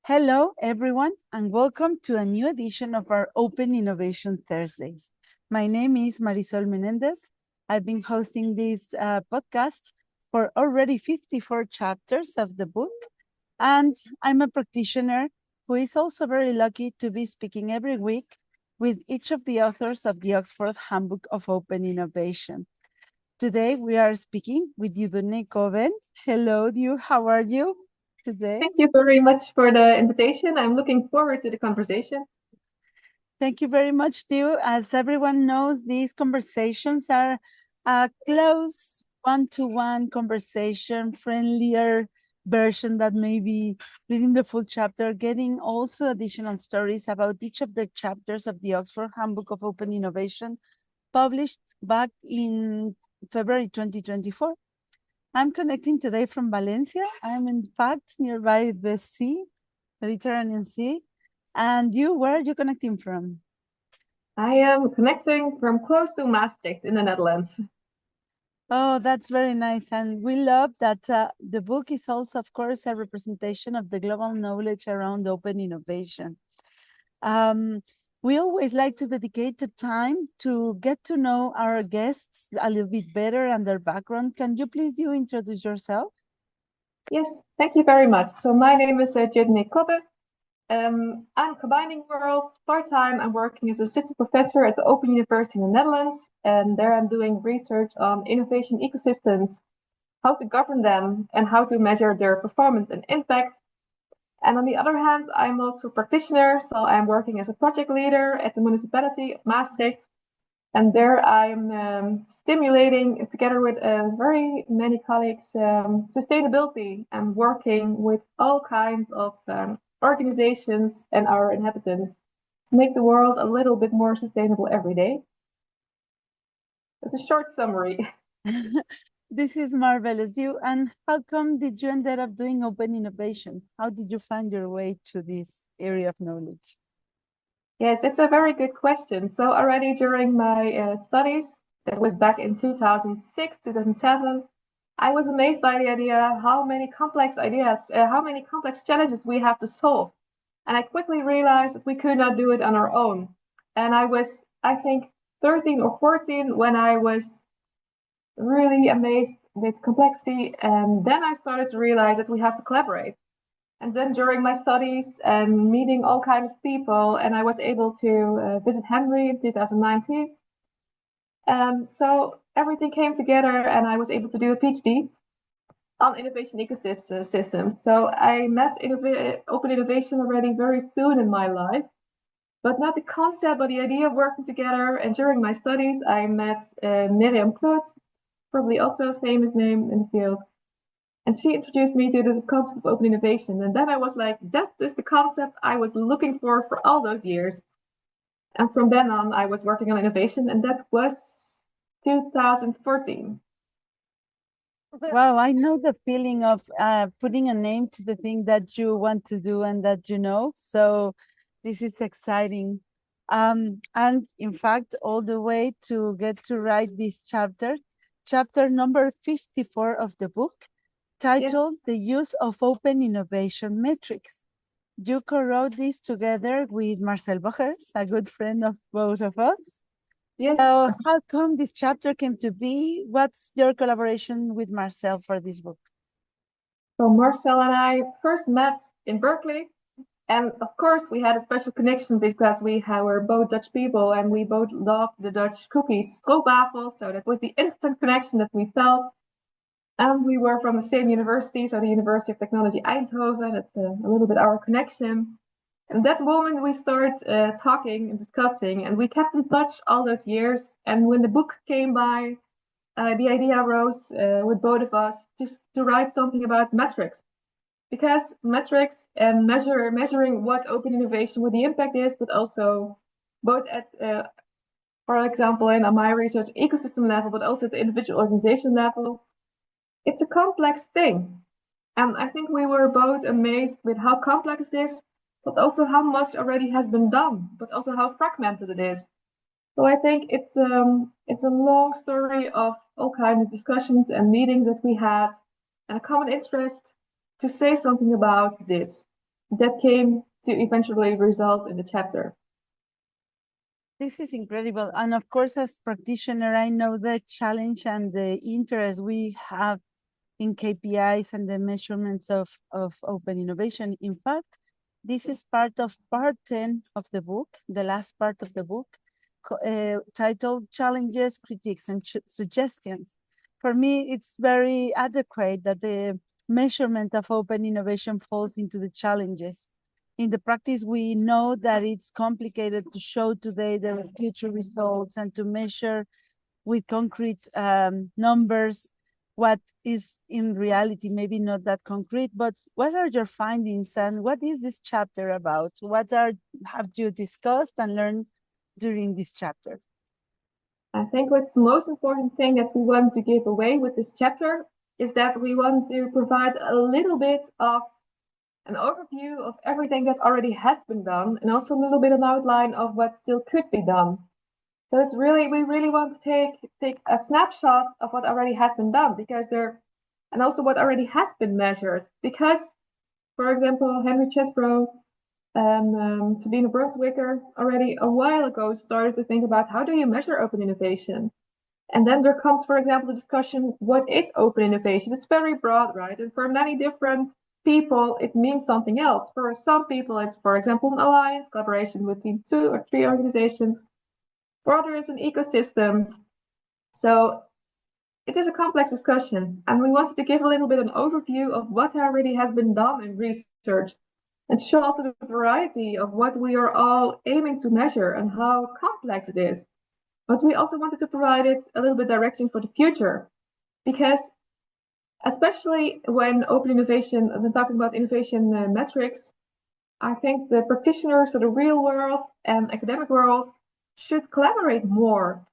Hello, everyone, and welcome to a new edition of our Open Innovation Thursdays. My name is Marisol Menendez. I've been hosting this podcast for already 54 chapters of the book, and I'm a practitioner who is also very lucky to be speaking every week with each of the authors of the Oxford Handbook of Open Innovation. Today, we are speaking with Dieudonnee Cobben. Hello, Dieu, how are you today? Thank you very much for the invitation. I'm looking forward to the conversation. Thank you very much, Dieu. As everyone knows, these conversations are a close one-to-one conversation, friendlier version that may be reading the full chapter, getting also additional stories about each of the chapters of the Oxford Handbook of Open Innovation, published back in February 2024. I'm connecting today from Valencia. I'm in fact nearby the sea, the Mediterranean Sea. And you, where are you connecting from? I am connecting from close to Maastricht in the Netherlands. Oh, that's very nice. And we love that the book is also, of course, a representation of the global knowledge around open innovation. We always like to dedicate the time to get to know our guests a little bit better and their background. Can you please introduce yourself? Yes, thank you very much. So my name is Dieudonnee Cobben. I'm combining worlds. Part-time, I'm working as assistant professor at the Open University in the Netherlands. And there I'm doing research on innovation ecosystems, how to govern them, and how to measure their performance and impact. And on the other hand, I'm also a practitioner. So I'm working as a project leader at the municipality of Maastricht. And there I'm stimulating, together with very many colleagues, sustainability and working with all kinds of organizations and our inhabitants to make the world a little bit more sustainable every day. That's a short summary. This is marvelous. And how come did you ended up doing open innovation? How did you find your way to this area of knowledge? Yes, it's a very good question. So already during my studies, that was back in 2006, 2007, I was amazed by the idea how many complex ideas, how many complex challenges we have to solve. And I quickly realized that we could not do it on our own. And I was, I think, 13 or 14 when I was really amazed with complexity. And then I started to realize that we have to collaborate. And then during my studies and meeting all kinds of people, and I was able to visit Henry in 2019. So everything came together, and I was able to do a PhD on innovation ecosystems. So I met open innovation already very soon in my life, but not the concept, but the idea of working together. And during my studies, I met Miriam Kloot, probably also a famous name in the field. And she introduced me to the concept of open innovation. And then I was like, that is the concept I was looking for all those years. And from then on, I was working on innovation, and that was 2014. Wow, I know the feeling of putting a name to the thing that you want to do and that you know. So this is exciting. And in fact, all the way to get to write this chapter number 54 of the book, titled The Use of Open Innovation Metrics. You co-wrote this together with Marcel Bochers, a good friend of both of us. Yes. So how come this chapter came to be? What's your collaboration with Marcel for this book? So Marcel and I first met in Berkeley. And of course, we had a special connection because we were both Dutch people and we both loved the Dutch cookies, stroopwafels. So that was the instant connection that we felt. And we were from the same university, so the University of Technology Eindhoven. That's a little bit our connection. And that moment we started talking and discussing, and we kept in touch all those years. And when the book came by, the idea arose with both of us just to write something about metrics. Because metrics and measuring what open innovation, what the impact is, but also both at, for example, in my research ecosystem level, but also at the individual organization level, it's a complex thing. And I think we were both amazed with how complex it is, but also how much already has been done, but also how fragmented it is. So I think it's a long story of all kinds of discussions and meetings that we had, and a common interest to say something about this. that came to eventually result in the chapter. This is incredible. And of course, as practitioner, I know the challenge and the interest we have in KPIs and the measurements of open innovation. In fact, this is part 10 of the book, the last part of the book, titled Challenges, Critiques, and Suggestions. For me, it's very adequate that the measurement of open innovation falls into the challenges. In the practice, we know that it's complicated to show today the future results and to measure with concrete numbers what is in reality maybe not that concrete. But what are your findings and what is this chapter about? Have you discussed and learned during this chapter? I think what's the most important thing that we want to give away with this chapter is that we want to provide a little bit of an overview of everything that already has been done, and also a little bit of an outline of what still could be done. So it's really, we really want to take a snapshot of what already has been done, and also what already has been measured. Because, for example, Henry Chesbrough and Sabine Brunswicker already a while ago started to think about how do you measure open innovation? And then there comes, for example, the discussion, what is open innovation? It's very broad, right? And for many different people, it means something else. For some people, it's, for example, an alliance, collaboration between 2 or 3 organizations. For others, an ecosystem. So it is a complex discussion, and we wanted to give a little bit an overview of what already has been done in research and show also the variety of what we are all aiming to measure and how complex it is. But we also wanted to provide it a little bit direction for the future, because especially when open innovation, when talking about innovation metrics, I think the practitioners of the real world and academic world should collaborate more,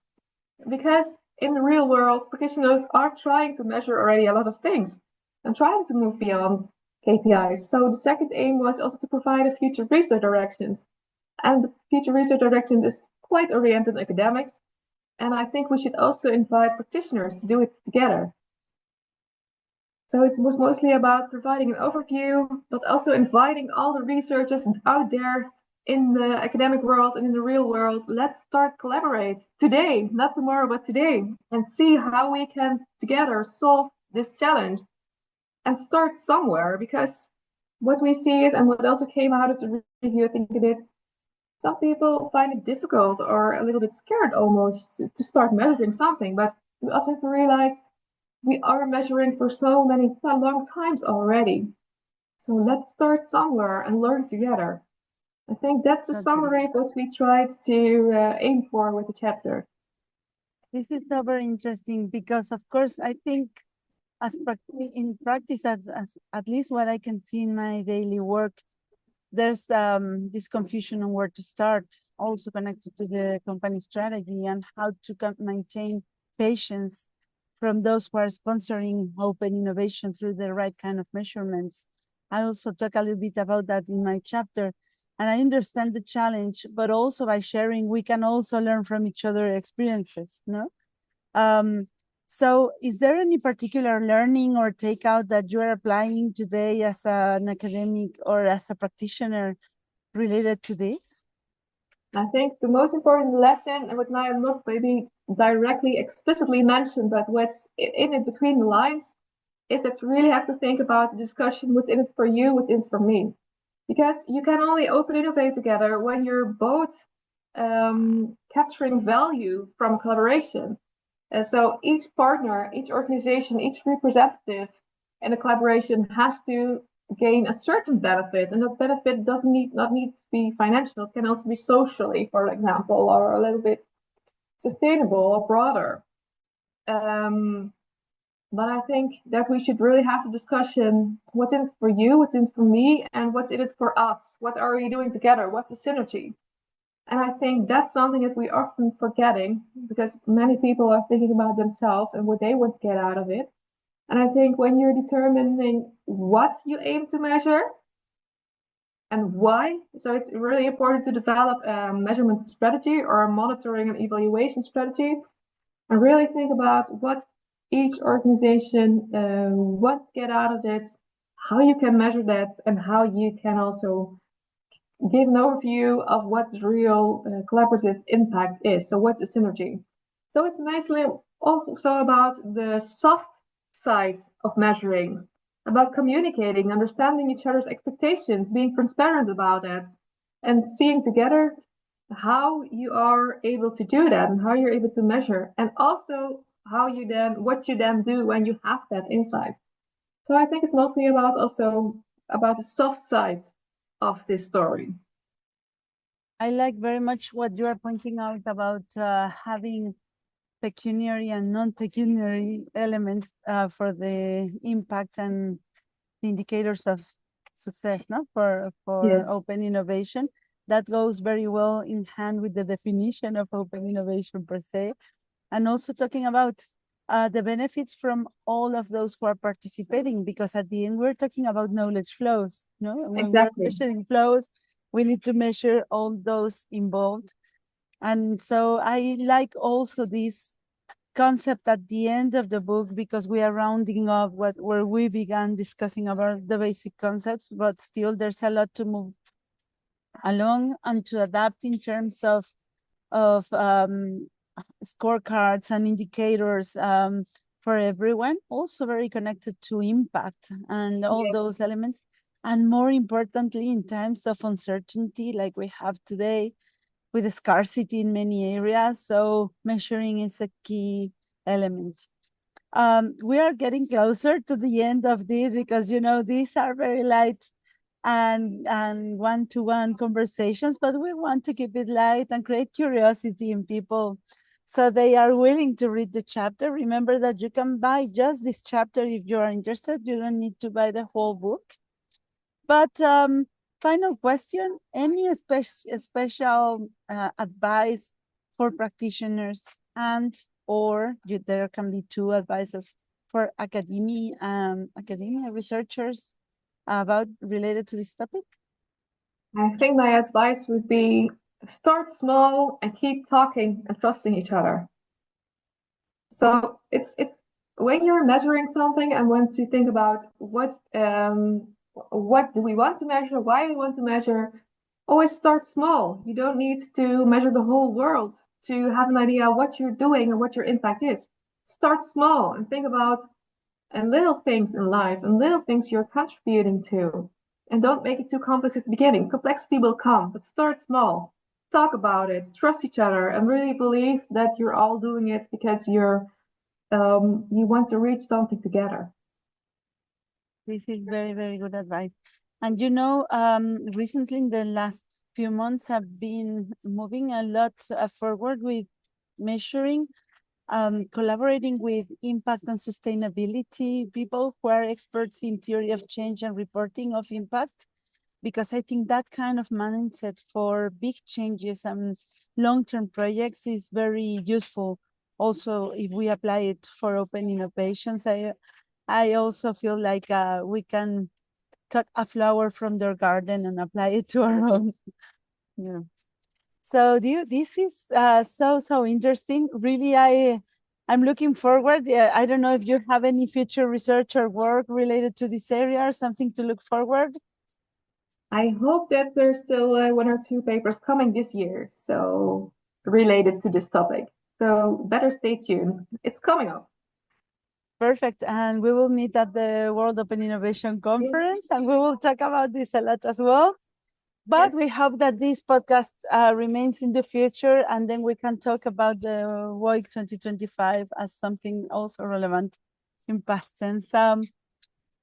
because in the real world, practitioners are trying to measure already a lot of things and trying to move beyond KPIs. So the second aim was also to provide a future research directions. And the future research direction is quite oriented in academics. And I think we should also invite practitioners to do it together. So it was mostly about providing an overview, but also inviting all the researchers out there in the academic world and in the real world. Let's start collaborate today, not tomorrow, but today, and see how we can together solve this challenge and start somewhere. Because what we see is, and what also came out of the review, I think it did, some people find it difficult or a little bit scared almost to start measuring something. But we also have to realize we are measuring for so many long times already. So let's start somewhere and learn together. I think that's the summary of what we tried to aim for with the chapter. This is so very interesting because, of course, I think in practice, as at least what I can see in my daily work, there's this confusion on where to start, also connected to the company strategy and how to maintain patience from those who are sponsoring open innovation through the right kind of measurements. I also talk a little bit about that in my chapter, and I understand the challenge, but also by sharing, we can also learn from each other experiences, no? So is there any particular learning or takeout that you are applying today as an academic or as a practitioner related to this? I think the most important lesson, and what might not maybe directly explicitly mentioned, but what's in it between the lines, is that you really have to think about the discussion, what's in it for you, what's in it for me. Because you can only open innovate together when you're both capturing value from collaboration. So each partner, each organization, each representative in a collaboration has to gain a certain benefit, and that benefit doesn't not need to be financial. It can also be socially, for example, or a little bit sustainable or broader. But I think that we should really have the discussion, what's in it for you, what's in it for me, and what's in it for us? What are we doing together? What's the synergy? And I think that's something that we often forgetting, because many people are thinking about themselves and what they want to get out of it. And I think when you're determining what you aim to measure and why, so it's really important to develop a measurement strategy or a monitoring and evaluation strategy, and really think about what each organization wants to get out of it, how you can measure that, and how you can also give an overview of what the real collaborative impact is. So what's a synergy? So it's nicely also about the soft side of measuring, about communicating, understanding each other's expectations, being transparent about it, and seeing together how you are able to do that and how you're able to measure, and also what you then do when you have that insight. So I think it's mostly about also about the soft side of this story. I like very much what you are pointing out about having pecuniary and non-pecuniary elements for the impact and the indicators of success, no, for Yes, open innovation. That goes very well in hand with the definition of open innovation per se, and also talking about the benefits from all of those who are participating, because at the end we're talking about knowledge flows. No, and when we're exactly. measuring flows, we need to measure all those involved. And so I like also this concept at the end of the book, because we are rounding up where we began discussing about the basic concepts, but still there's a lot to move along and to adapt in terms of scorecards and indicators for everyone, also very connected to impact and all Yes, those elements. And more importantly, in times of uncertainty like we have today, with scarcity in many areas, so measuring is a key element. We are getting closer to the end of this, because these are very light and one-to-one conversations, but we want to keep it light and create curiosity in people so they are willing to read the chapter. Remember that you can buy just this chapter if you are interested. You don't need to buy the whole book. But final question: any special advice for practitioners, and or there can be two advices for academia researchers about related to this topic? I think my advice would be start small and keep talking and trusting each other. So it's when you're measuring something and want to think about what do we want to measure, why we want to measure, always start small. You don't need to measure the whole world to have an idea what you're doing and what your impact is. Start small and think about little things in life and little things you're contributing to. And don't make it too complex at the beginning. Complexity will come, but start small. Talk about it, trust each other, and really believe that you're all doing it because you want to reach something together. This is very, very good advice. And recently in the last few months have been moving a lot forward with measuring, collaborating with impact and sustainability people who are experts in theory of change and reporting of impact, because I think that kind of mindset for big changes and long-term projects is very useful. Also, if we apply it for open innovations, I also feel like we can cut a flower from their garden and apply it to our own. Yeah. So this is so interesting. Really, I'm looking forward. Yeah, I don't know if you have any future research or work related to this area or something to look forward. I hope that there's still one or two papers coming this year, so related to this topic. So better stay tuned. It's coming up. Perfect. And we will meet at the World Open Innovation Yes. Conference, and we will talk about this a lot as well. But Yes. we hope that this podcast remains in the future, and then we can talk about the WOIC 2025 as something also relevant in past tense.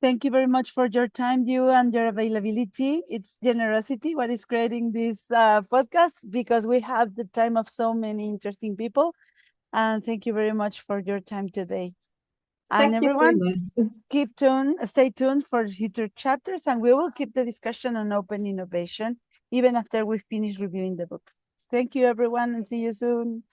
Thank you very much for your time, you, and your availability. It's generosity what is creating this podcast, because we have the time of so many interesting people. And thank you very much for your time today. And Thank you very everyone, much. stay tuned for future chapters, and we will keep the discussion on open innovation even after we finish reviewing the book. Thank you, everyone, and see you soon.